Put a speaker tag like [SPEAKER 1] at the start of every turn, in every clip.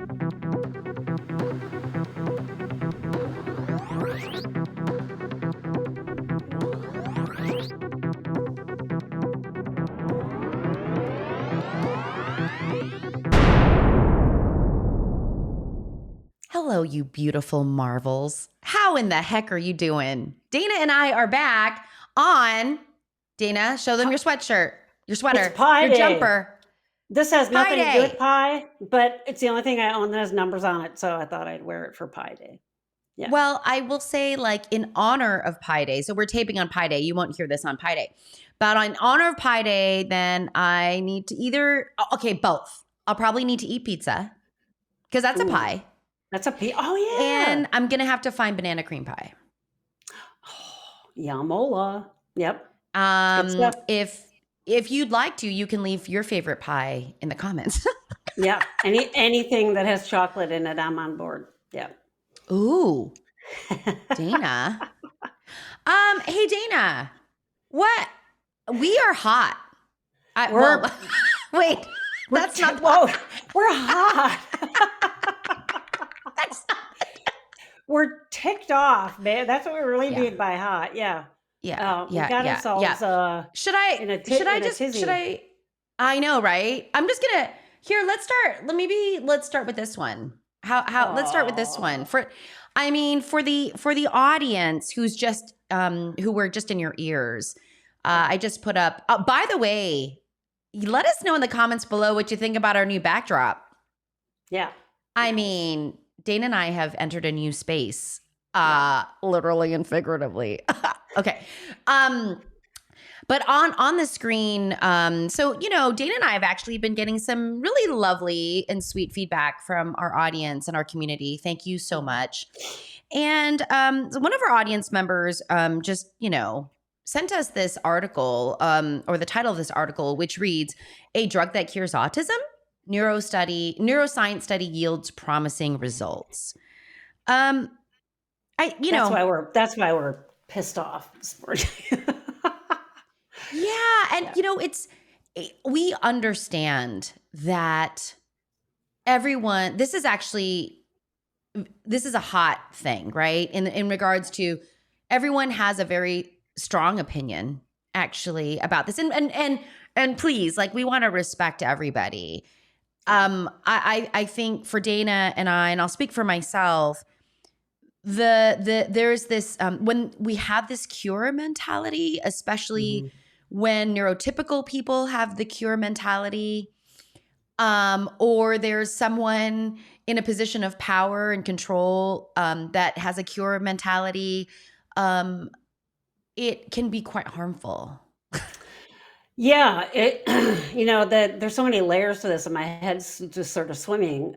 [SPEAKER 1] Hello, you beautiful marvels. How in the heck are you doing? Dana and I are back on, Dana, show them your sweatshirt, your sweater,
[SPEAKER 2] It's pie
[SPEAKER 1] your
[SPEAKER 2] day.
[SPEAKER 1] jumper.
[SPEAKER 2] This has
[SPEAKER 1] Pie
[SPEAKER 2] nothing to do
[SPEAKER 1] day.
[SPEAKER 2] with pie, but it's the only thing I own that has numbers on it, so I thought I'd wear it for Pie Day. Yeah.
[SPEAKER 1] Well, I will say, like, in honor of Pie Day, so we're taping on Pie Day. You won't hear this on Pie Day. But in honor of Pie Day, then I need to either, okay, both. I'll probably need to eat pizza because that's
[SPEAKER 2] Ooh,
[SPEAKER 1] a pie.
[SPEAKER 2] That's a pie. Oh, yeah.
[SPEAKER 1] And I'm going to have to find banana cream pie.
[SPEAKER 2] Oh, yamola. Yep. Good stuff.
[SPEAKER 1] If you'd like to, you can leave your favorite pie in the comments.
[SPEAKER 2] Yeah. Anything that has chocolate in it, I'm on board. Yeah.
[SPEAKER 1] Ooh, Dana. Hey, Dana. What? We are hot. Wait. That's not.
[SPEAKER 2] Whoa. We're hot.
[SPEAKER 1] That's not.
[SPEAKER 2] We're ticked off, man. That's what we really mean by hot. Yeah.
[SPEAKER 1] Yeah.
[SPEAKER 2] We got ourselves.
[SPEAKER 1] Should I? I know, right? I'm just gonna. Here, let's start. Let's start with this one. Let's start with this one. For the audience who's just who were just in your ears. I just put up. By the way, let us know in the comments below what you think about our new backdrop.
[SPEAKER 2] Yeah.
[SPEAKER 1] I mean, Dana and I have entered a new space, literally and figuratively. Okay. But on the screen, so, Dana and I have actually been getting some really lovely and sweet feedback from our audience and our community. Thank you so much. And one of our audience members just, sent us this article, or the title of this article, which reads, "A Drug That Cures Autism? Neuroscience study yields promising results." That's
[SPEAKER 2] why we're pissed off this morning.
[SPEAKER 1] Yeah. And, we understand that this is a hot thing, right? In regards to everyone has a very strong opinion actually about this. And please, we want to respect everybody. I think for Dana and I, and I'll speak for myself, there's this, when we have this cure mentality, especially when neurotypical people have the cure mentality, or there's someone in a position of power and control that has a cure mentality, it can be quite harmful.
[SPEAKER 2] Yeah, there's so many layers to this, and my head's just sort of swimming.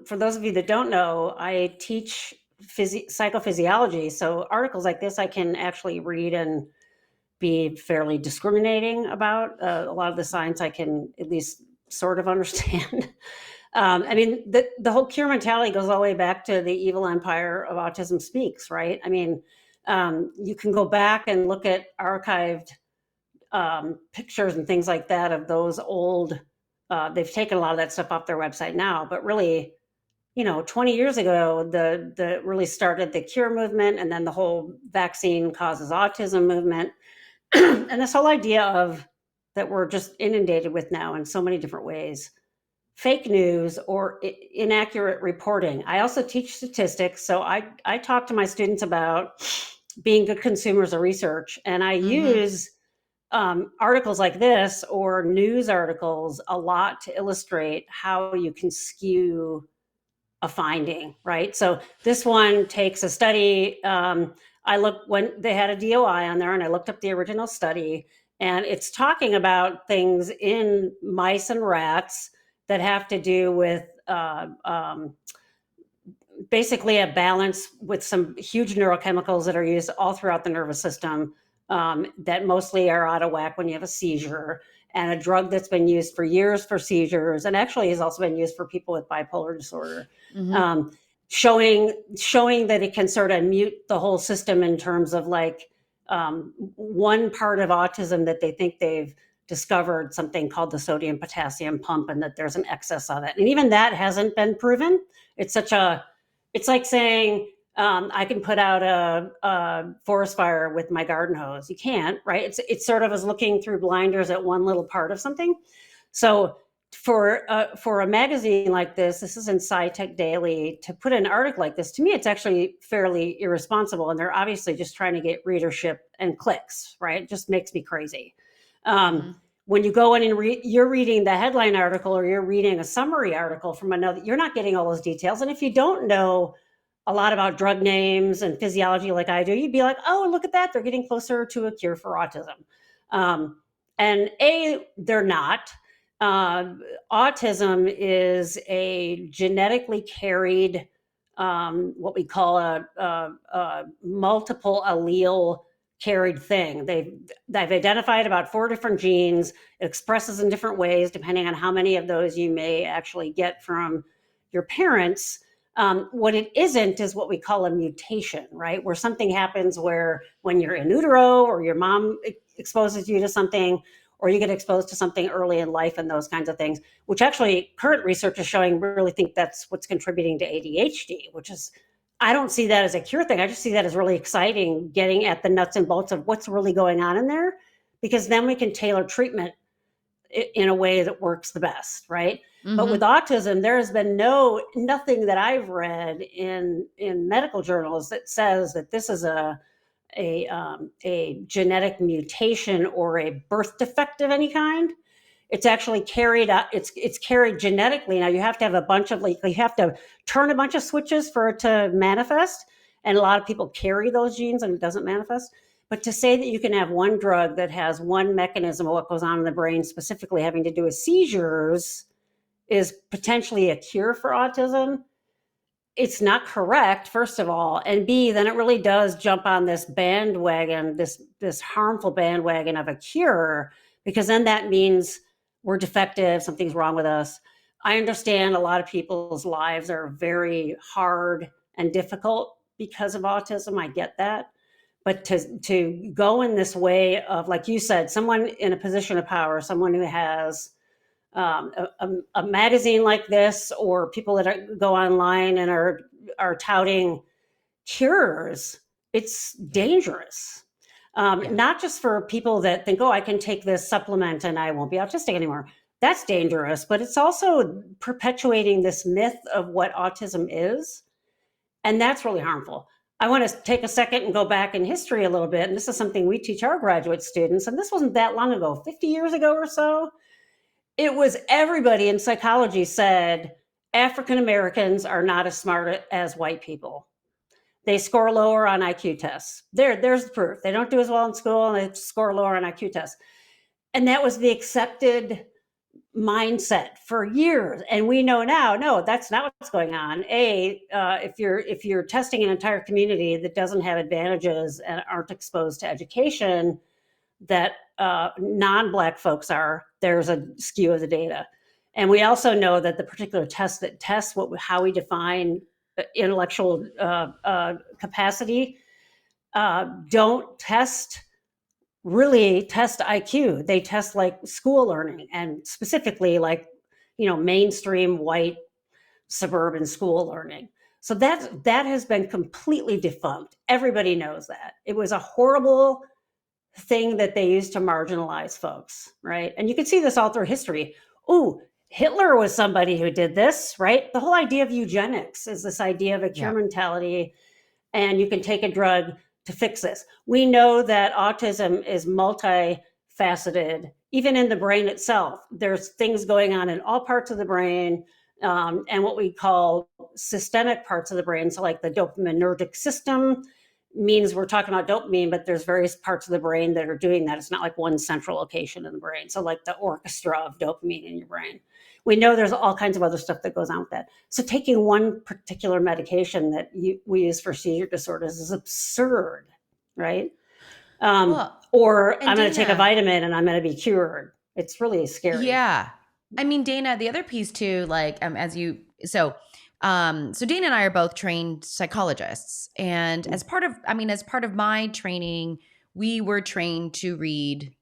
[SPEAKER 2] For those of you that don't know, I teach psychophysiology, so articles like this I can actually read and be fairly discriminating about. A lot of the science I can at least sort of understand. The whole cure mentality goes all the way back to the evil empire of Autism Speaks, right? You can go back and look at archived pictures and things like that of those old, they've taken a lot of that stuff off their website now, but really, 20 years ago, the really started the cure movement, and then the whole vaccine causes autism movement. And this whole idea of that we're just inundated with now in so many different ways, fake news or inaccurate reporting. I also teach statistics. So I talk to my students about being good consumers of research, and I use articles like this or news articles a lot to illustrate how you can skew a finding, right? So this one takes a study. I looked when they had a DOI on there, and I looked up the original study, and it's talking about things in mice and rats that have to do with basically a balance with some huge neurochemicals that are used all throughout the nervous system that mostly are out of whack when you have a seizure, and a drug that's been used for years for seizures, and actually has also been used for people with bipolar disorder, showing that it can sort of mute the whole system in terms of one part of autism that they think they've discovered something called the sodium potassium pump, and that there's an excess of it. And even that hasn't been proven. It's like saying, I can put out a forest fire with my garden hose. You can't, right? It's sort of as looking through blinders at one little part of something. So for a magazine like this is in SciTech Daily, to put an article like this, to me, it's actually fairly irresponsible. And they're obviously just trying to get readership and clicks, right? It just makes me crazy. When you go in and you're reading the headline article, or you're reading a summary article from another, you're not getting all those details. And if you don't know a lot about drug names and physiology like I do, you'd be like, oh, look at that. They're getting closer to a cure for autism. And they're not. Autism is a genetically carried, what we call a multiple allele carried thing. They've identified about 4 different genes. It expresses in different ways depending on how many of those you may actually get from your parents. What it isn't is what we call a mutation, right? Where something happens where when you're in utero, or your mom exposes you to something, or you get exposed to something early in life, and those kinds of things, which actually current research is showing really think that's what's contributing to ADHD, which is, I don't see that as a cure thing. I just see that as really exciting, getting at the nuts and bolts of what's really going on in there, because then we can tailor treatment in a way that works the best, right? But with autism, there has been nothing that I've read in medical journals that says that this is a genetic mutation or a birth defect of any kind. It's actually carried out. It's carried genetically. Now you have to have a bunch of, you have to turn a bunch of switches for it to manifest. And a lot of people carry those genes and it doesn't manifest. But to say that you can have one drug that has one mechanism of what goes on in the brain, specifically having to do with seizures, is potentially a cure for autism, it's not correct, first of all. And B, then it really does jump on this bandwagon, this harmful bandwagon of a cure, because then that means we're defective, something's wrong with us. I understand a lot of people's lives are very hard and difficult because of autism. I get that. But to go in this way of, like you said, someone in a position of power, someone who has a magazine like this, or people that go online and are touting cures, it's dangerous. Not just for people that think, oh, I can take this supplement and I won't be autistic anymore. That's dangerous, but it's also perpetuating this myth of what autism is. And that's really harmful. I want to take a second and go back in history a little bit. And this is something we teach our graduate students. And this wasn't that long ago, 50 years ago or so. It was, everybody in psychology said African Americans are not as smart as white people. They score lower on IQ tests. There's the proof. They don't do as well in school and they score lower on IQ tests. And that was the accepted mindset for years. And we know now, no, that's not what's going on. If you're testing an entire community that doesn't have advantages and aren't exposed to education that non-Black folks are, there's a skew of the data. And we also know that the particular tests that test how we define intellectual capacity don't really test IQ. They test like school learning, and specifically like, mainstream white suburban school learning. So that has been completely defunct. Everybody knows that. It was a horrible thing that they used to marginalize folks, right? And you can see this all through history. Ooh, Hitler was somebody who did this, right? The whole idea of eugenics is this idea of a cure mentality, and you can take a drug to fix this. We know that autism is multifaceted, even in the brain itself. There's things going on in all parts of the brain, and what we call systemic parts of the brain. So like the dopaminergic system means we're talking about dopamine, but there's various parts of the brain that are doing that. It's not like one central location in the brain. So like the orchestra of dopamine in your brain. We know there's all kinds of other stuff that goes on with that. So taking one particular medication that we use for seizure disorders is absurd, right? Or I'm going to take a vitamin and I'm going to be cured. It's really scary.
[SPEAKER 1] Yeah. I mean, Dana, the other piece too, like so Dana and I are both trained psychologists, and as part of my training, we were trained to read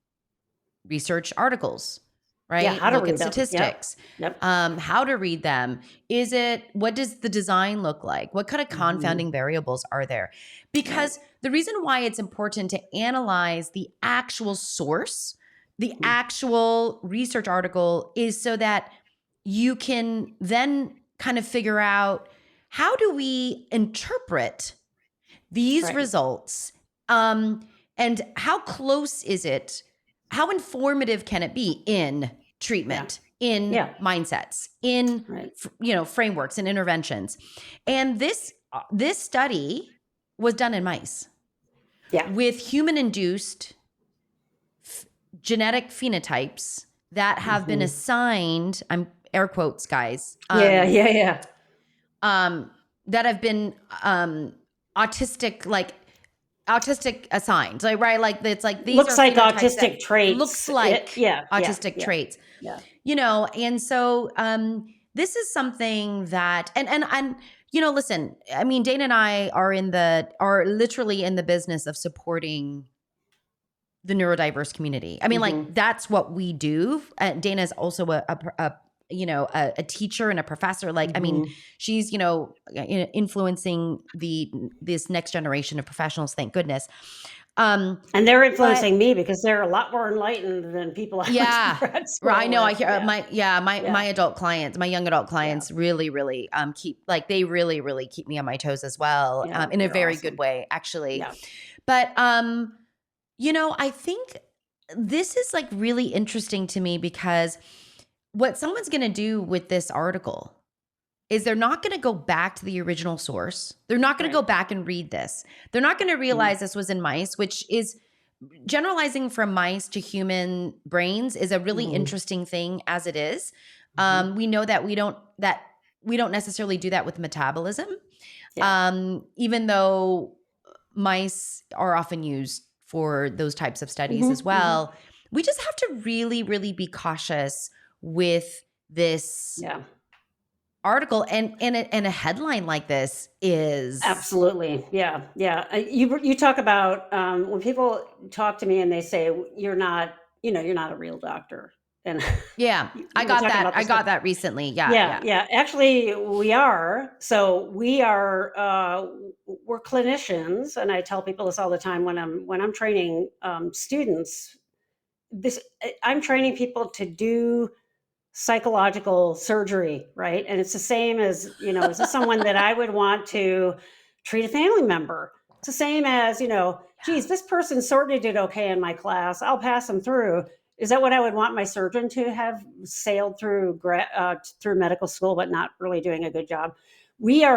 [SPEAKER 1] research articles, right?
[SPEAKER 2] Yeah, how to
[SPEAKER 1] Look at
[SPEAKER 2] read them. Yep.
[SPEAKER 1] statistics,
[SPEAKER 2] Yep.
[SPEAKER 1] how to read them. What does the design look like? What kind of confounding variables are there? Because the reason why it's important to analyze the actual source, the actual research article, is so that you can then kind of figure out, how do we interpret these
[SPEAKER 2] Right.
[SPEAKER 1] results, and how close is it? How informative can it be in treatment, in
[SPEAKER 2] Yeah.
[SPEAKER 1] mindsets, in
[SPEAKER 2] Right.
[SPEAKER 1] frameworks and interventions? And this study was done in mice
[SPEAKER 2] Yeah.
[SPEAKER 1] with human-induced genetic phenotypes that have been assigned. I'm air quotes, guys.
[SPEAKER 2] Yeah.
[SPEAKER 1] That have been autistic assigned, like, right? Like, it's like, these
[SPEAKER 2] Looks
[SPEAKER 1] are
[SPEAKER 2] like
[SPEAKER 1] phenotypes
[SPEAKER 2] autistic
[SPEAKER 1] that
[SPEAKER 2] traits.
[SPEAKER 1] looks like
[SPEAKER 2] Yeah.
[SPEAKER 1] autistic traits,
[SPEAKER 2] Yeah.
[SPEAKER 1] and so this is something that, and listen, I mean, Dana and I are literally in the business of supporting the neurodiverse community. I mean, like, that's what we do. Dana is also a teacher and a professor. Like, I mean, she's, influencing this next generation of professionals, thank goodness.
[SPEAKER 2] And they're
[SPEAKER 1] But
[SPEAKER 2] influencing me because they're a lot more enlightened than people I went to grad school
[SPEAKER 1] I know. I
[SPEAKER 2] with.
[SPEAKER 1] hear my adult clients, my young adult clients, really they really keep me on my toes as well,
[SPEAKER 2] Yeah,
[SPEAKER 1] in a
[SPEAKER 2] they're
[SPEAKER 1] very
[SPEAKER 2] awesome.
[SPEAKER 1] good way, actually.
[SPEAKER 2] Yeah.
[SPEAKER 1] But I think this is, like, really interesting to me, because what someone's going to do with this article is they're not going to go back to the original source. They're not going to go back and read this. They're not going to realize this was in mice, which is, generalizing from mice to human brains is a really interesting thing as it is. We know that we don't necessarily do that with metabolism. Even though mice are often used for those types of studies as well. We just have to really, really be cautious with this article, and a headline like this is
[SPEAKER 2] Absolutely. Yeah. You talk about when people talk to me and they say you're not a real doctor, and
[SPEAKER 1] I
[SPEAKER 2] we were
[SPEAKER 1] got
[SPEAKER 2] talking
[SPEAKER 1] that.
[SPEAKER 2] about
[SPEAKER 1] I
[SPEAKER 2] this.
[SPEAKER 1] got that recently. Yeah.
[SPEAKER 2] Actually, we are. So we are. We're clinicians, and I tell people this all the time when I'm training students. I'm training people to do psychological surgery, right? And it's the same as, is this someone that I would want to treat a family member? It's the same as, geez, this person sort of did okay in my class. I'll pass them through. Is that what I would want my surgeon to have sailed through through medical school, but not really doing a good job? We are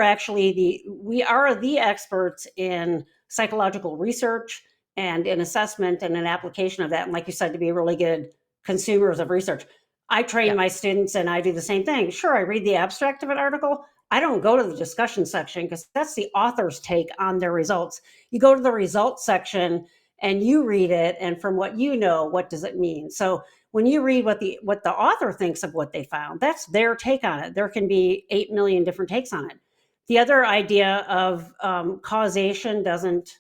[SPEAKER 2] the experts in psychological research and in assessment and an application of that. And like you said, to be really good consumers of research. I train my students and I do the same thing. Sure, I read the abstract of an article. I don't go to the discussion section because that's the author's take on their results. You go to the results section and you read it, and from what you know, what does it mean? So when you read what the author thinks of what they found, that's their take on it. There can be 8 million different takes on it. The other idea of correlation doesn't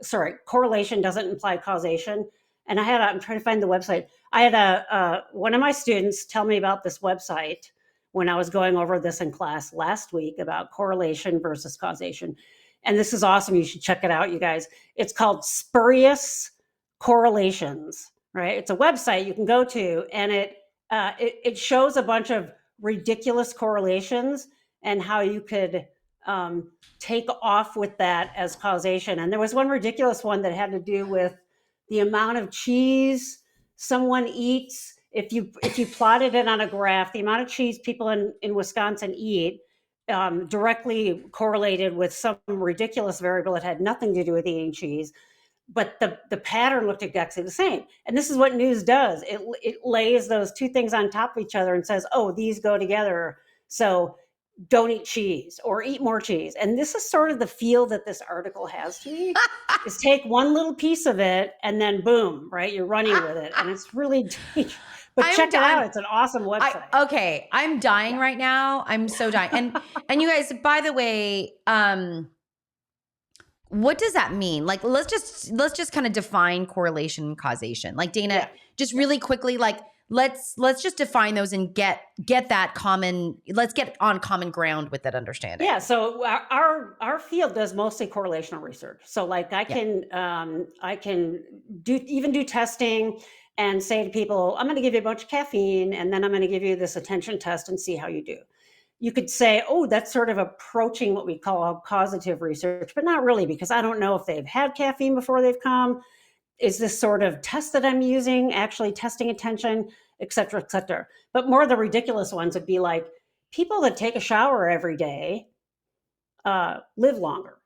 [SPEAKER 2] imply causation. And I'm trying to find the website. I had one of my students tell me about this website when I was going over this in class last week about correlation versus causation. And this is awesome. You should check it out, you guys. It's called Spurious Correlations, right? It's a website you can go to, and it shows a bunch of ridiculous correlations and how you could take off with that as causation. And there was one ridiculous one that had to do with the amount of cheese someone eats. If you plotted it on a graph, the amount of cheese people in Wisconsin eat directly correlated with some ridiculous variable that had nothing to do with eating cheese. But the pattern looked exactly the same. And this is what news does. It lays those two things on top of each other and says, oh, these go together. So don't eat cheese or eat more cheese. And this is sort of the feel that this article has to me, is take one little piece of it and then boom, right? You're running with it. And it's really deep. But check it out. It's an awesome website.
[SPEAKER 1] I'm dying right now. I'm so dying. And you guys, by the way, what does that mean? Like, let's just kind of define correlation and causation. Like, Dana, just really quickly, like, let's just define those and get that common. Let's get on common ground with that understanding.
[SPEAKER 2] Yeah. So our field does mostly correlational research. So like I can do testing and say to people, I'm going to give you a bunch of caffeine, and then I'm going to give you this attention test and see how you do. You could say, oh, that's sort of approaching what we call causative research, but not really, because I don't know if they've had caffeine before they've come. Is this sort of test that I'm using actually testing attention, et cetera, et cetera. But more of the ridiculous ones would be like, people that take a shower every day live longer.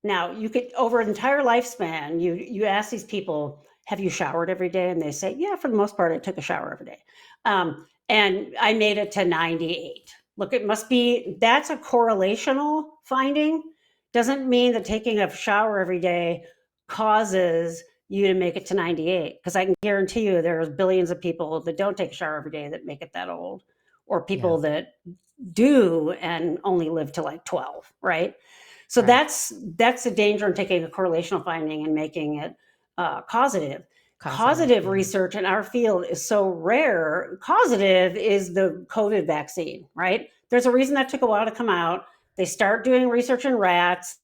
[SPEAKER 2] Now, you could, over an entire lifespan, you ask these people, have you showered every day? And they say, yeah, for the most part, I took a shower every day. And I made it to 98. Look, it must be, that's a correlational finding. Doesn't mean that taking a shower every day causes you to make it to 98. Because I can guarantee you there's billions of people that don't take a shower every day that make it that old, or people that do and only live to like 12, right? So that's the danger in taking a correlational finding and making it causative. Causative research in our field is so rare. Causative is the COVID vaccine, right? There's a reason that took a while to come out. They start doing research in rats.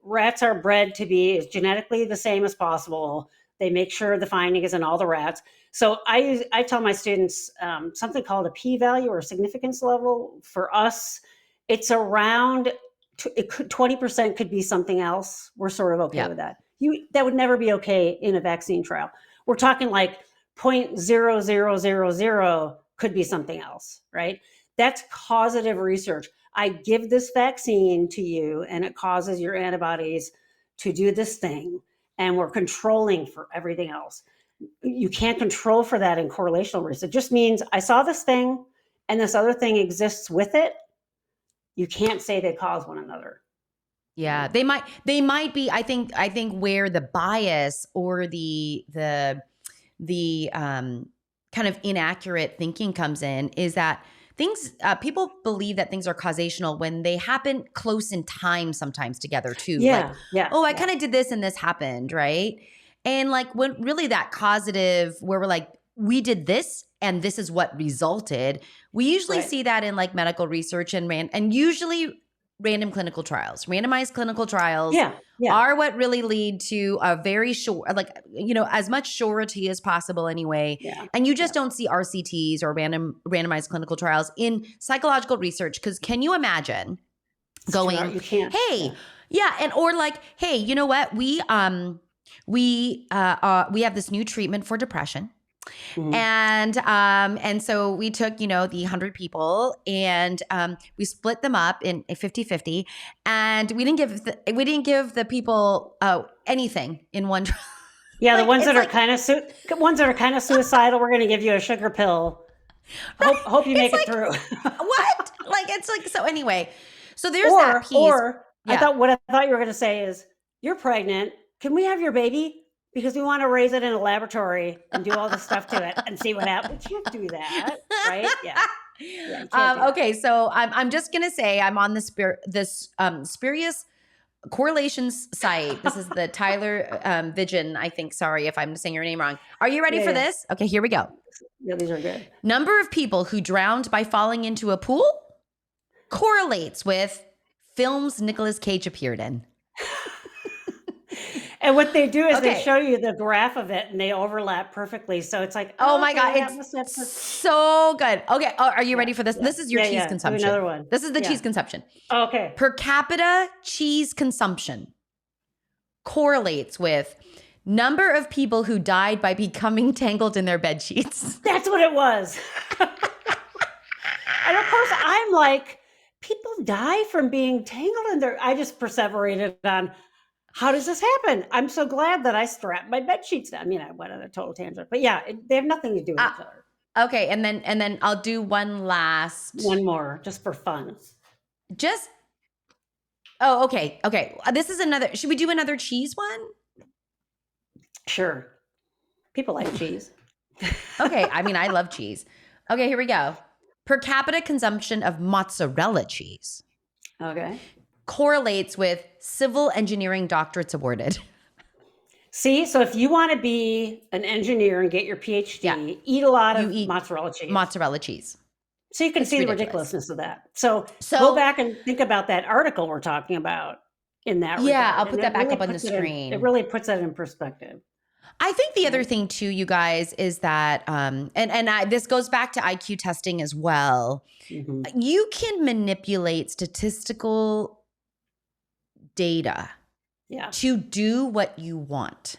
[SPEAKER 2] Rats are bred to be as genetically the same as possible. They make sure the finding is in all the rats. So I tell my students something called a p-value or significance level. For us, it's around 20% could be something else. We're sort of okay with that. That would never be okay in a vaccine trial. We're talking like 0.0000 could be something else, right? That's causative research. I give this vaccine to you and it causes your antibodies to do this thing, and we're controlling for everything else. You can't control for that in correlational research. It just means I saw this thing and this other thing exists with it. You can't say they cause one another.
[SPEAKER 1] Yeah, they might be. I think where the bias or the kind of inaccurate thinking comes in is that things, people believe that things are causational when they happen close in time sometimes together too. Oh, I kind of did this and this happened, right? And like when really that causative where we're like, we did this and this is what resulted. We usually see that in like medical research and usually random clinical trials. Randomized clinical trials are what really lead to a very short, like, as much surety as possible anyway. And you just don't see RCTs or randomized clinical trials in psychological research. Because can you imagine going,
[SPEAKER 2] you can't.
[SPEAKER 1] Hey, and or like, hey, you know what? We have this new treatment for depression. Mm-hmm. And so we took, the 100 people and we split them up in 50-50, and we didn't give the people anything in one trial.
[SPEAKER 2] Yeah, the ones that are kind of suicidal, we're going to give you a sugar pill. Hope you make it through.
[SPEAKER 1] What? So anyway. So there's that piece.
[SPEAKER 2] I thought you were going to say is, you're pregnant. Can we have your baby? Because we want to raise it in a laboratory and do all this stuff to it and see what happens. You can't do that, right? Yeah.
[SPEAKER 1] Okay, so I'm just gonna say I'm on this spurious correlations site. This is the Tyler Vigen, I think. Sorry if I'm saying your name wrong. Are you ready for this? Okay, here we go.
[SPEAKER 2] Yeah, these are good.
[SPEAKER 1] Number of people who drowned by falling into a pool correlates with films Nicolas Cage appeared in.
[SPEAKER 2] And what they do is they show you the graph of it and they overlap perfectly. So it's like,
[SPEAKER 1] oh my God, it's so good. Okay. Are you ready for this? This is your cheese consumption.
[SPEAKER 2] Do another one.
[SPEAKER 1] This is the cheese consumption.
[SPEAKER 2] Okay.
[SPEAKER 1] Per capita cheese consumption correlates with number of people who died by becoming tangled in their bed sheets.
[SPEAKER 2] That's what it was. And of course, I'm like, people die from being tangled in their, I just perseverated on, how does this happen? I'm so glad that I strapped my bed sheets down. I mean, I went on a total tangent, but they have nothing to do with each other.
[SPEAKER 1] Okay, and then I'll do one
[SPEAKER 2] more, just for fun.
[SPEAKER 1] Okay. This is another. Should we do another cheese one?
[SPEAKER 2] Sure. People like cheese.
[SPEAKER 1] Okay, I mean, I love cheese. Okay, here we go. Per capita consumption of mozzarella cheese.
[SPEAKER 2] Okay.
[SPEAKER 1] correlates with civil engineering doctorates awarded.
[SPEAKER 2] See, so if you want to be an engineer and get your PhD, eat a lot of mozzarella cheese.
[SPEAKER 1] Mozzarella cheese.
[SPEAKER 2] So you can see the ridiculousness of that. So go back and think about that article we're talking about in that regard.
[SPEAKER 1] Yeah, I'll put that back up on the screen.
[SPEAKER 2] It really puts that in perspective.
[SPEAKER 1] I think the other thing too, you guys, is that, this goes back to IQ testing as well. Mm-hmm. You can manipulate statistical data to do what you want.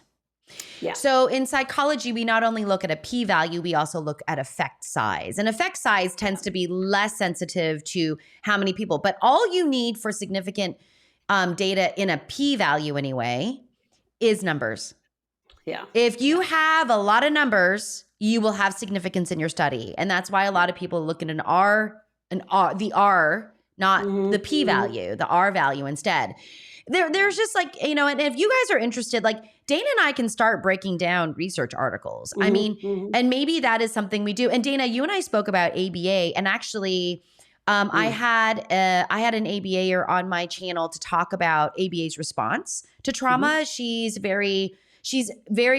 [SPEAKER 1] Yeah. So in psychology, we not only look at a p-value, we also look at effect size. And effect size tends to be less sensitive to how many people. But all you need for significant data in a p-value anyway is numbers. Yeah. If you have a lot of numbers, you will have significance in your study. And that's why a lot of people look at the R, not the p-value, the R value instead. There's just like, you know, and if you guys are interested, like Dana and I can start breaking down research articles. I mean, and maybe that is something we do. And Dana, you and I spoke about ABA, and actually I had an ABAer on my channel to talk about ABA's response to trauma. She's very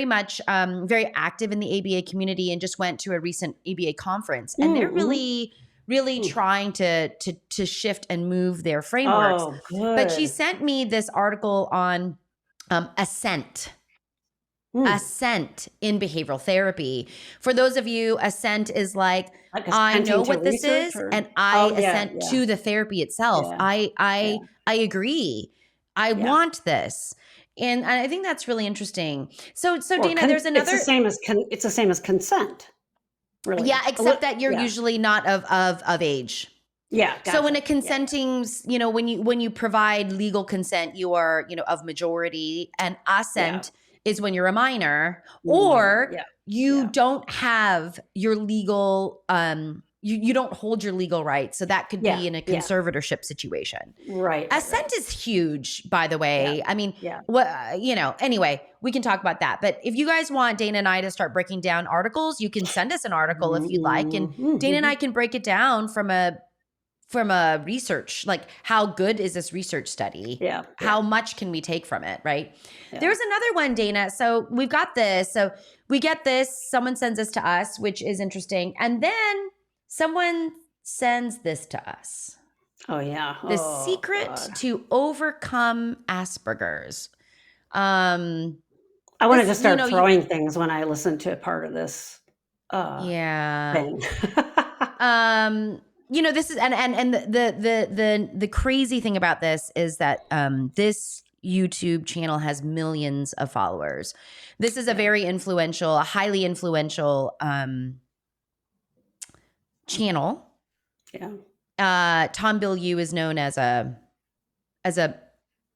[SPEAKER 1] much very active in the ABA community and just went to a recent ABA conference. And they're really trying to shift and move their frameworks. Oh, good. But she sent me this article on assent. Assent in behavioral therapy. For those of you, assent is like I know what this is, and I assent to the therapy itself. Yeah. I agree. I want this. And I think that's really interesting. So Dana, there's another.
[SPEAKER 2] It's the same as consent. Really.
[SPEAKER 1] Yeah, except that you're usually not of age. Yeah. Gotcha. So when a consenting, you know, when you provide legal consent, you are, you know, of majority, and assent is when you're a minor, or you don't have your legal, you don't hold your legal rights. So that could be in a conservatorship situation. Right. Assent is huge, by the way. Yeah. I mean, what, you know, anyway, we can talk about that. But if you guys want Dana and I to start breaking down articles, you can send us an article if you'd like. And Dana and I can break it down from a research, like how good is this research study? Yeah. How much can we take from it, right? Yeah. There's another one, Dana. So we've got this. So we get this, someone sends this to us, which is interesting. And then someone sends this to us.
[SPEAKER 2] Oh, yeah.
[SPEAKER 1] The secret to overcome Asperger's. I
[SPEAKER 2] wanted to start throwing things when I listened to a part of this thing.
[SPEAKER 1] You know, this is and the crazy thing about this is that this YouTube channel has millions of followers. This is a very influential, a highly influential channel. Yeah. Tom Bilyeu is known as a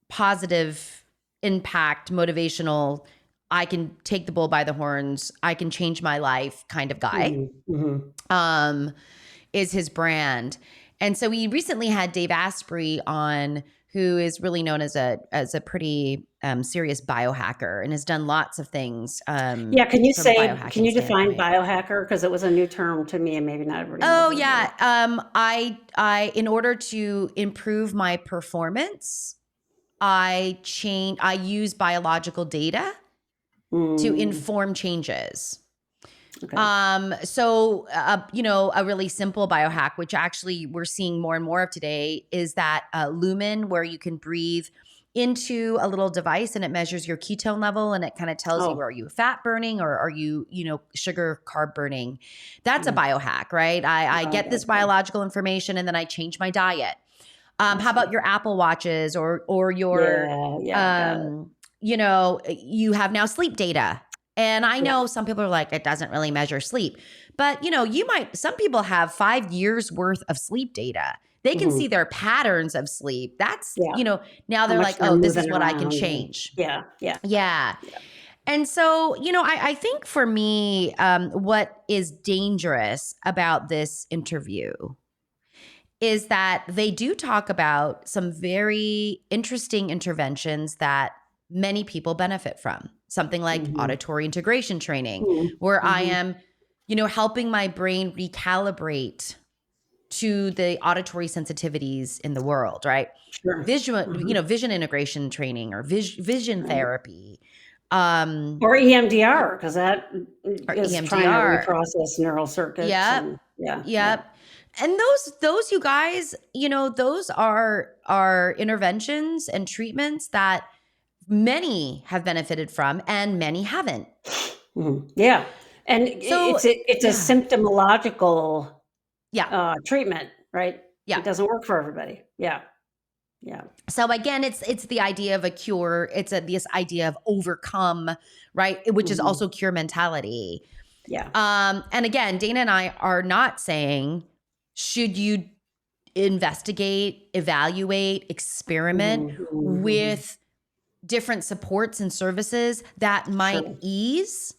[SPEAKER 1] positive impact, motivational, I can take the bull by the horns, I can change my life kind of guy. Is his brand. And so we recently had Dave Asprey on, who is really known as a pretty serious biohacker and has done lots of things.
[SPEAKER 2] Can you define biohacker? Because it was a new term to me and maybe not everybody knows.
[SPEAKER 1] Oh yeah. I in order to improve my performance, I use biological data to inform changes. Okay. You know, a really simple biohack, which actually we're seeing more and more of today, is that lumen, where you can breathe into a little device and it measures your ketone level and it kind of tells you, are you fat burning or are you, sugar carb burning? That's a biohack, right? I get this biological information and then I change my diet. How about your Apple Watches or your, you have now sleep data. And I know some people are like, it doesn't really measure sleep. But, some people have 5 years worth of sleep data. They can see their patterns of sleep. That's, now they're like, oh, this is what I can change. Yeah. And so, I think for me, what is dangerous about this interview is that they do talk about some very interesting interventions that many people benefit from. Something like auditory integration training, where I am, helping my brain recalibrate to the auditory sensitivities in the world, right?
[SPEAKER 2] Sure.
[SPEAKER 1] Vision integration training or vision
[SPEAKER 2] Right.
[SPEAKER 1] therapy.
[SPEAKER 2] Or EMDR, because that
[SPEAKER 1] Or
[SPEAKER 2] is trying to
[SPEAKER 1] EMDR.
[SPEAKER 2] reprocess neural circuits.
[SPEAKER 1] Yep.
[SPEAKER 2] And yeah.
[SPEAKER 1] Yep. And those you guys, those are interventions and treatments that many have benefited from and many haven't.
[SPEAKER 2] Yeah. And
[SPEAKER 1] So,
[SPEAKER 2] it's a
[SPEAKER 1] yeah.
[SPEAKER 2] symptomological
[SPEAKER 1] Yeah.
[SPEAKER 2] treatment, right?
[SPEAKER 1] Yeah.
[SPEAKER 2] It doesn't work for everybody. Yeah. Yeah.
[SPEAKER 1] So again, it's the idea of a cure. It's this idea of overcome, right? Which is also cure mentality.
[SPEAKER 2] Yeah.
[SPEAKER 1] And again, Dana and I are not saying, should you investigate, evaluate, experiment with different supports and services that might
[SPEAKER 2] Sure.
[SPEAKER 1] ease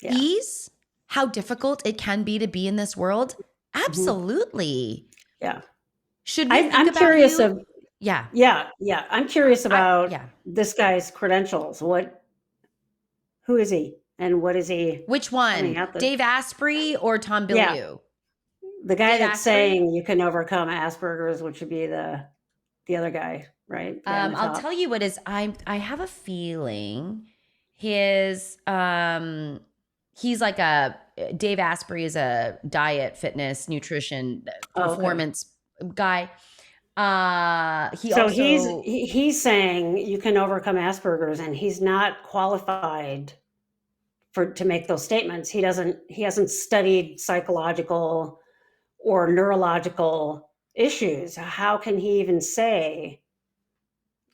[SPEAKER 2] Yeah.
[SPEAKER 1] how difficult it can be to be in this world? Absolutely.
[SPEAKER 2] Yeah.
[SPEAKER 1] Should we think
[SPEAKER 2] I'm
[SPEAKER 1] about
[SPEAKER 2] curious
[SPEAKER 1] you?
[SPEAKER 2] of,
[SPEAKER 1] Yeah.
[SPEAKER 2] yeah. I'm curious about
[SPEAKER 1] Yeah.
[SPEAKER 2] this guy's credentials. Who is he? And what is he
[SPEAKER 1] Which
[SPEAKER 2] coming
[SPEAKER 1] one?
[SPEAKER 2] out?
[SPEAKER 1] Dave Asprey or Tom
[SPEAKER 2] Yeah.
[SPEAKER 1] Bilyeu?
[SPEAKER 2] The guy
[SPEAKER 1] Dave
[SPEAKER 2] that's
[SPEAKER 1] Asprey?
[SPEAKER 2] saying you can overcome Asperger's, which would be the other guy, right? The guy on the
[SPEAKER 1] I'll
[SPEAKER 2] top.
[SPEAKER 1] tell you what is I have a feeling his he's like Dave Asprey is a diet, fitness, nutrition, performance guy.
[SPEAKER 2] He's saying you can overcome Asperger's, and he's not qualified to make those statements. He hasn't studied psychological or neurological issues. How can he even say?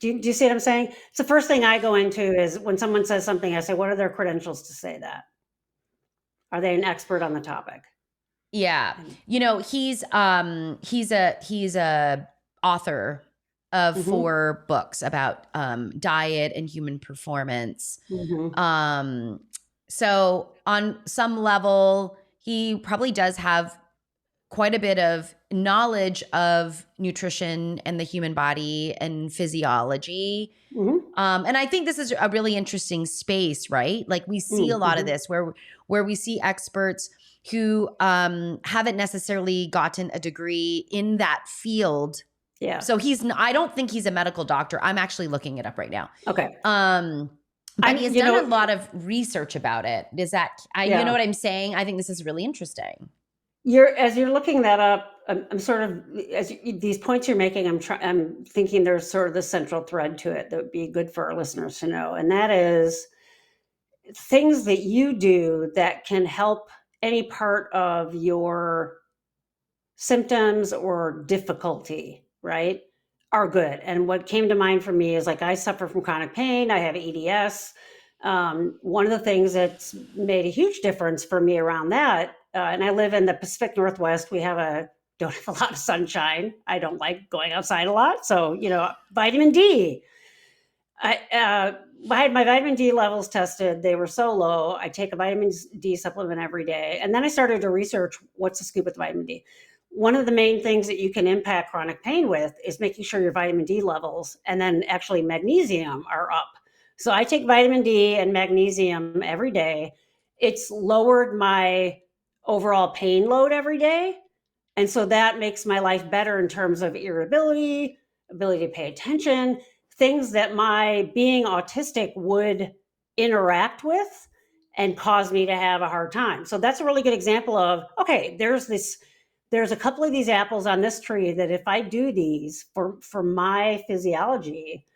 [SPEAKER 2] Do you see what I'm saying? It's the first thing I go into is when someone says something, I say, what are their credentials to say that? Are they an expert on the topic?
[SPEAKER 1] Yeah. He's a author of 4 books about diet and human performance. So on some level, he probably does have quite a bit of knowledge of nutrition and the human body and physiology. And I think this is a really interesting space, right? Like we see a lot of this where we see experts who haven't necessarily gotten a degree in that field.
[SPEAKER 2] Yeah.
[SPEAKER 1] So I don't think he's a medical doctor. I'm actually looking it up right now.
[SPEAKER 2] Okay.
[SPEAKER 1] But he has done a lot of research about it. You know what I'm saying? I think this is really interesting.
[SPEAKER 2] As you're looking that up, I'm sort of, these points you're making, I'm thinking there's sort of the central thread to it that would be good for our listeners to know. And that is things that you do that can help any part of your symptoms or difficulty, right, are good. And what came to mind for me is like, I suffer from chronic pain. I have EDS. One of the things that's made a huge difference for me around that, and I live in the Pacific Northwest, we don't have a lot of sunshine. I don't like going outside a lot. So, vitamin D. I had my vitamin D levels tested. They were so low. I take a vitamin D supplement every day. And then I started to research what's the scoop with vitamin D. One of the main things that you can impact chronic pain with is making sure your vitamin D levels and then actually magnesium are up. So I take vitamin D and magnesium every day. It's lowered my overall pain load every day. And so that makes my life better in terms of irritability, ability to pay attention, things that my being autistic would interact with and cause me to have a hard time. So that's a really good example of, okay, there's a couple of these apples on this tree that if I do these for my physiology,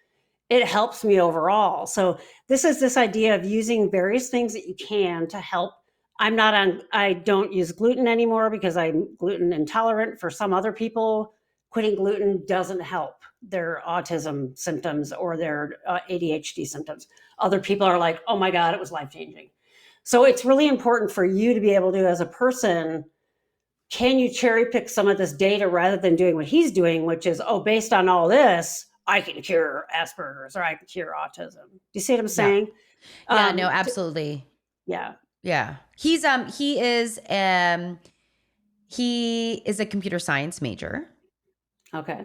[SPEAKER 2] it helps me overall. So this is this idea of using various things that you can to help. I don't use gluten anymore because I'm gluten intolerant. For some other people, quitting gluten doesn't help their autism symptoms or their ADHD symptoms. Other people are like, oh my God, it was life-changing. So it's really important for you to be able to, as a person, can you cherry pick some of this data rather than doing what he's doing, which is, based on all this, I can cure Asperger's or I can cure autism. Do you see what I'm saying?
[SPEAKER 1] Yeah, no, absolutely.
[SPEAKER 2] Yeah.
[SPEAKER 1] Yeah. He is a computer science major.
[SPEAKER 2] Okay.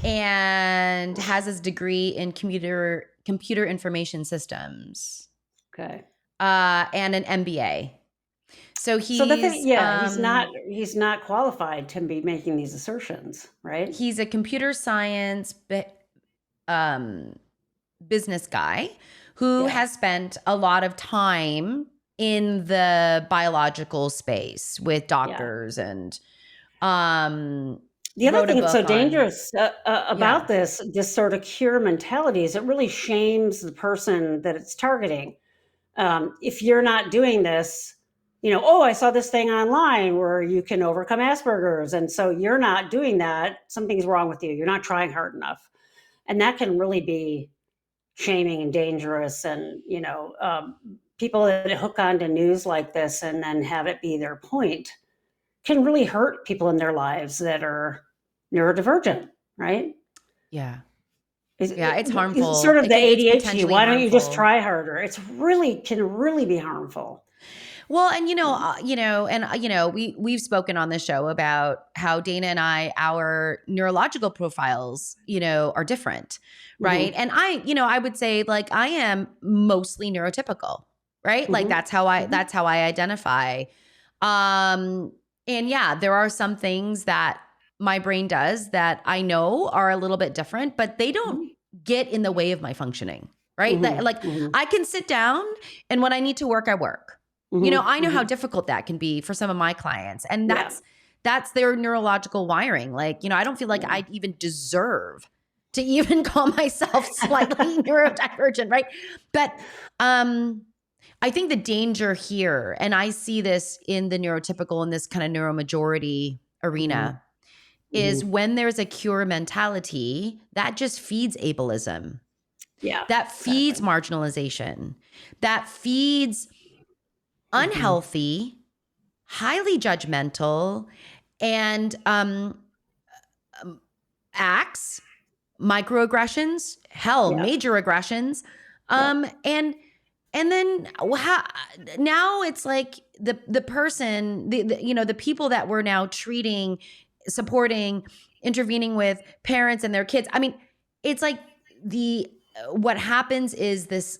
[SPEAKER 1] And has his degree in computer information systems.
[SPEAKER 2] Okay.
[SPEAKER 1] And an MBA. So
[SPEAKER 2] So the thing,
[SPEAKER 1] he's
[SPEAKER 2] yeah, he's not qualified to be making these assertions, right?
[SPEAKER 1] he's a computer science um, business guy who
[SPEAKER 2] Yeah.
[SPEAKER 1] has spent a lot of time in the biological space with
[SPEAKER 2] Yeah.
[SPEAKER 1] doctors and
[SPEAKER 2] The other
[SPEAKER 1] wrote a
[SPEAKER 2] thing that's so
[SPEAKER 1] book on
[SPEAKER 2] dangerous
[SPEAKER 1] yeah.
[SPEAKER 2] about this sort of cure mentality is it really shames the person that it's targeting. If you're not doing this, oh, I saw this thing online where you can overcome Asperger's. And so you're not doing that. Something's wrong with you. You're not trying hard enough. And that can really be shaming and dangerous. And, people that hook onto news like this and then have it be their point can really hurt people in their lives that are neurodivergent, right?
[SPEAKER 1] Yeah.
[SPEAKER 2] It's,
[SPEAKER 1] Yeah, it's
[SPEAKER 2] it's sort
[SPEAKER 1] harmful.
[SPEAKER 2] of the
[SPEAKER 1] It's
[SPEAKER 2] ADHD.
[SPEAKER 1] potentially
[SPEAKER 2] Why don't you just
[SPEAKER 1] harmful.
[SPEAKER 2] try harder? It's really can really be harmful.
[SPEAKER 1] Well, and we've spoken on the show about how Dana and I, our neurological profiles, are different, right?
[SPEAKER 2] Hmm.
[SPEAKER 1] And I would say like I am mostly neurotypical, right? Like
[SPEAKER 2] Hmm.
[SPEAKER 1] that's how I identify. Um, and yeah, there are some things that my brain does that I know are a little bit different, but they don't
[SPEAKER 2] Hmm.
[SPEAKER 1] get in the way of my functioning, right?
[SPEAKER 2] Hmm.
[SPEAKER 1] Like
[SPEAKER 2] Hmm.
[SPEAKER 1] I can sit down and when I need to work, I work.
[SPEAKER 2] Hmm.
[SPEAKER 1] I know how
[SPEAKER 2] Hmm.
[SPEAKER 1] difficult that can be for some of my clients. And
[SPEAKER 2] Yeah.
[SPEAKER 1] that's their neurological wiring. Like, I don't feel like
[SPEAKER 2] Yeah.
[SPEAKER 1] I even deserve to even call myself slightly neurodivergent, right? But I think the danger here, and I see this in the neurotypical in this kind of neuromajority
[SPEAKER 2] Hmm.
[SPEAKER 1] arena,
[SPEAKER 2] Hmm.
[SPEAKER 1] is when there's a cure mentality, that just feeds ableism.
[SPEAKER 2] Yeah.
[SPEAKER 1] That feeds
[SPEAKER 2] Exactly.
[SPEAKER 1] marginalization. That feeds
[SPEAKER 2] Hmm.
[SPEAKER 1] unhealthy, highly judgmental, and acts, microaggressions, hell,
[SPEAKER 2] Yeah.
[SPEAKER 1] major aggressions,
[SPEAKER 2] Yeah.
[SPEAKER 1] and then now it's like the person, the people that we're now treating, supporting, intervening with parents and their kids. I mean, it's like the what happens is this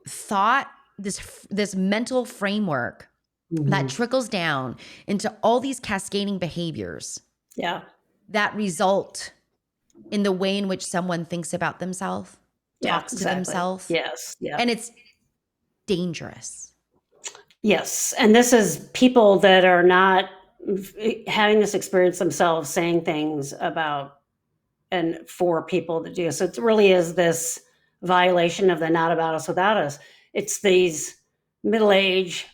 [SPEAKER 1] thought, this mental framework that
[SPEAKER 2] Hmm.
[SPEAKER 1] trickles down into all these cascading behaviors
[SPEAKER 2] Yeah.
[SPEAKER 1] that result in the way in which someone thinks about themselves,
[SPEAKER 2] Yeah.
[SPEAKER 1] talks to
[SPEAKER 2] Exactly.
[SPEAKER 1] themselves,
[SPEAKER 2] Yes. Yeah.
[SPEAKER 1] and it's dangerous.
[SPEAKER 2] Yes. And this is people that are not having this experience themselves, saying things about and for people to do. So it really is this violation of the not about us, without us. It's these middle age,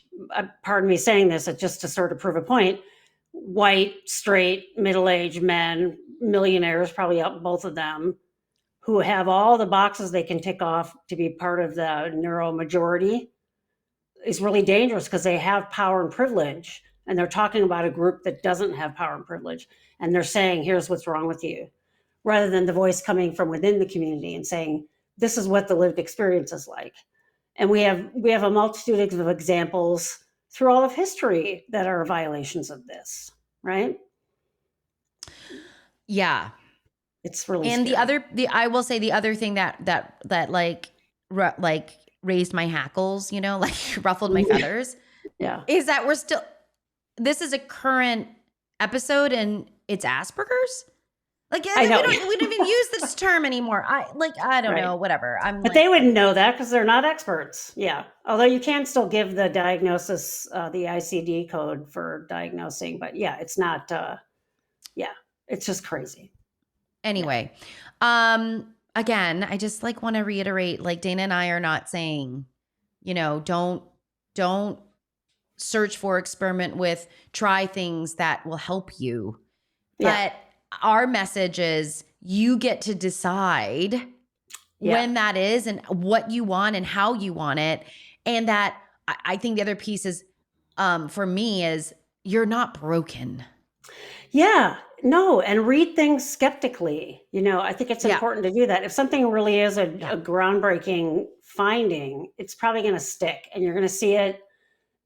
[SPEAKER 2] pardon me saying this, just to sort of prove a point, white, straight, middle aged men, millionaires, probably both of them, who have all the boxes they can tick off to be part of the neuro majority is really dangerous because they have power and privilege. And they're talking about a group that doesn't have power and privilege. And they're saying, here's what's wrong with you, rather than the voice coming from within the community and saying, this is what the lived experience is like. And we have a multitude of examples through all of history that are violations of this, right?
[SPEAKER 1] Yeah.
[SPEAKER 2] It's really
[SPEAKER 1] And
[SPEAKER 2] scary.
[SPEAKER 1] I will say the other thing that like raised my hackles, like ruffled my feathers,
[SPEAKER 2] Yeah.
[SPEAKER 1] is that this is a current episode and it's Asperger's. Like
[SPEAKER 2] I know.
[SPEAKER 1] we don't even use this term anymore. I don't
[SPEAKER 2] Right.
[SPEAKER 1] know, whatever. I'm
[SPEAKER 2] But
[SPEAKER 1] like,
[SPEAKER 2] they wouldn't know that because they're not experts. Yeah. Although you can still give the diagnosis, the ICD code for diagnosing. But yeah, it's not, yeah, it's just crazy. Yeah.
[SPEAKER 1] anyway. Again, I just like want to reiterate, like Dana and I are not saying, don't search for, experiment with, try things that will help you.
[SPEAKER 2] Yeah.
[SPEAKER 1] But our message is you get to decide
[SPEAKER 2] Yeah.
[SPEAKER 1] when that is and what you want and how you want it. And that I think the other piece is, for me, is you're not broken.
[SPEAKER 2] Yeah. No. And read things skeptically. I think it's
[SPEAKER 1] Yeah.
[SPEAKER 2] important to do that. If something really is a
[SPEAKER 1] Yeah.
[SPEAKER 2] groundbreaking finding, it's probably going to stick and you're going to see it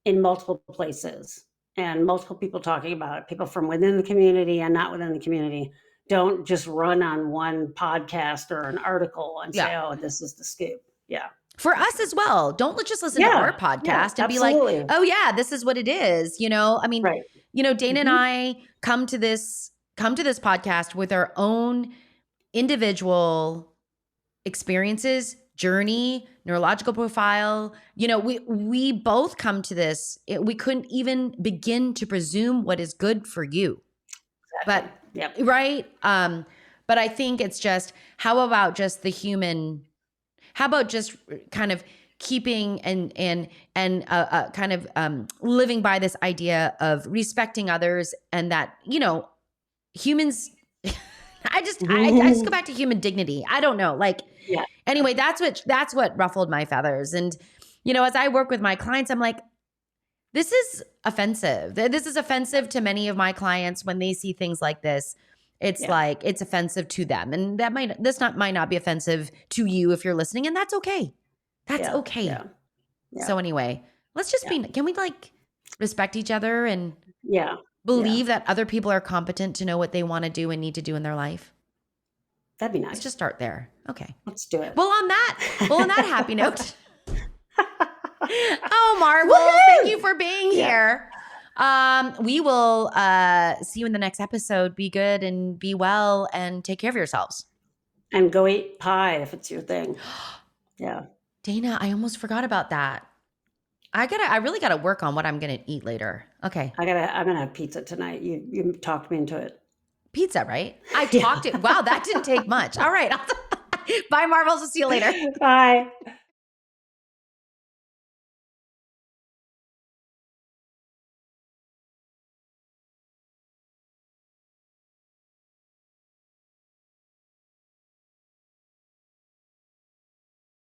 [SPEAKER 2] in multiple places and multiple people talking about it, people from within the community and not within the community. Don't just run on one podcast or an article and
[SPEAKER 1] Yeah.
[SPEAKER 2] say, oh, this is the scoop. Yeah.
[SPEAKER 1] for us as well. Don't just listen to our podcast and be like,
[SPEAKER 2] absolutely.
[SPEAKER 1] oh yeah, this is what it is. I mean,
[SPEAKER 2] Right.
[SPEAKER 1] Dana and I come to this podcast with our own individual experiences, journey, neurological profile. We both come to this. We couldn't even begin to presume what is good for you.
[SPEAKER 2] Exactly.
[SPEAKER 1] But right. But I think it's just, how about just the human? How about just kind of keeping and kind of living by this idea of respecting others, and that humans. I just go back to human dignity. I don't know, anyway, that's what ruffled my feathers. And as I work with my clients, I'm like, this is offensive. This is offensive to many of my clients when they see things like this. It's like, it's offensive to them. And might not be offensive to you if you're listening, and that's okay. That's okay.
[SPEAKER 2] Yeah.
[SPEAKER 1] So anyway, let's just can we respect each other and believe that other people are competent to know what they want to do and need to do in their life?
[SPEAKER 2] That'd be nice.
[SPEAKER 1] Let's just start there. Okay.
[SPEAKER 2] Let's do it.
[SPEAKER 1] Well, on that happy note. Oh, Marvel, thank you for being here. We will see you in the next episode. Be good and be well and take care of yourselves.
[SPEAKER 2] And go eat pie if it's your thing. Yeah.
[SPEAKER 1] Dana, I almost forgot about that. I really gotta work on what I'm gonna eat later. Okay.
[SPEAKER 2] I'm gonna have pizza tonight. You talked me into it.
[SPEAKER 1] Pizza, right? I talked it. Wow, that didn't take much. All right. Bye, Marvels. We'll see you later.
[SPEAKER 2] Bye.